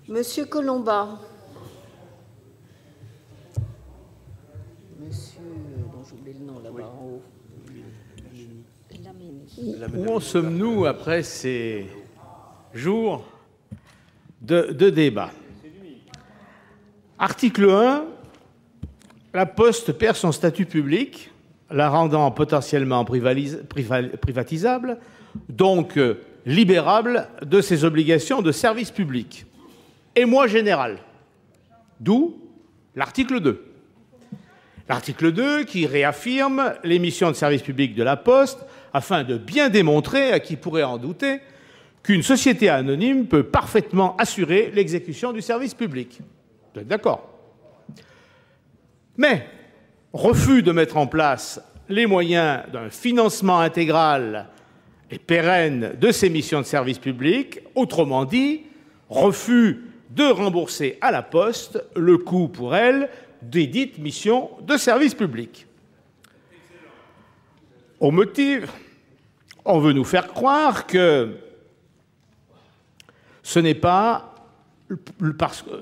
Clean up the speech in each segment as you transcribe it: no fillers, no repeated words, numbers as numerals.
Monsieur Colomba. Monsieur, dont j'oublie le nom là-bas en haut. Où en sommes-nous après ces jours de débat? Article 1, la Poste perd son statut public, la rendant potentiellement privatisable, donc libérable de ses obligations de service public. Émoi général. D'où l'article 2. L'article 2 qui réaffirme les missions de service public de la Poste afin de bien démontrer, à qui pourrait en douter, qu'une société anonyme peut parfaitement assurer l'exécution du service public. Vous êtes d'accord? Mais refus de mettre en place les moyens d'un financement intégral et pérenne de ces missions de service public, autrement dit, refus de rembourser à la Poste le coût pour elle des dites missions de service public. Au motif, on veut nous faire croire que ce n'est pas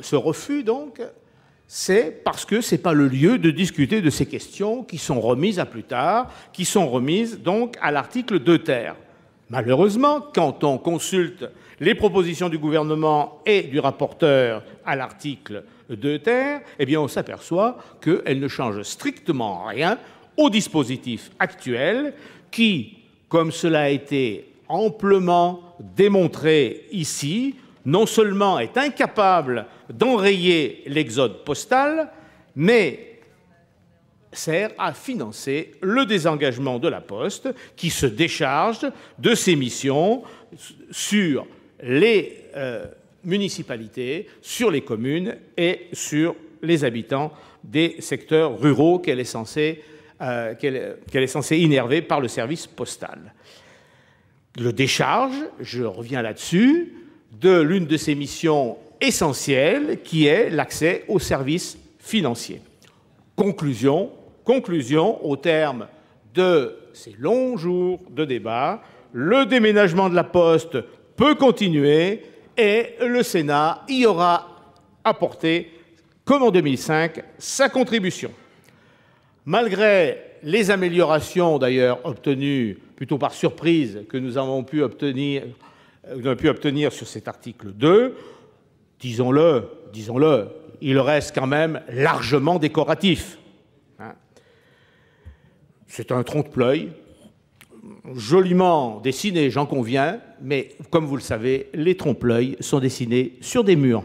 ce refus, donc, c'est parce que ce n'est pas le lieu de discuter de ces questions qui sont remises à plus tard, qui sont remises donc à l'article 2 ter. Malheureusement, quand on consulte les propositions du gouvernement et du rapporteur à l'article 2 ter, eh bien on s'aperçoit qu'elles ne changent strictement rien au dispositif actuel qui, comme cela a été amplement démontré ici, non seulement est incapable d'enrayer l'exode postal, mais sert à financer le désengagement de la Poste qui se décharge de ses missions sur les municipalités, sur les communes et sur les habitants des secteurs ruraux qu'elle est censée innerver par le service postal. Le décharge, je reviens là-dessus, de l'une de ses missions essentielles qui est l'accès aux services financiers. Conclusion, au terme de ces longs jours de débat, le déménagement de la Poste peut continuer et le Sénat y aura apporté, comme en 2005, sa contribution. Malgré les améliorations d'ailleurs obtenues plutôt par surprise que nous avons pu obtenir sur cet article 2, disons-le, il reste quand même largement décoratif. C'est un trompe-l'œil, joliment dessiné, j'en conviens, mais comme vous le savez, les trompe-l'œil sont dessinés sur des murs.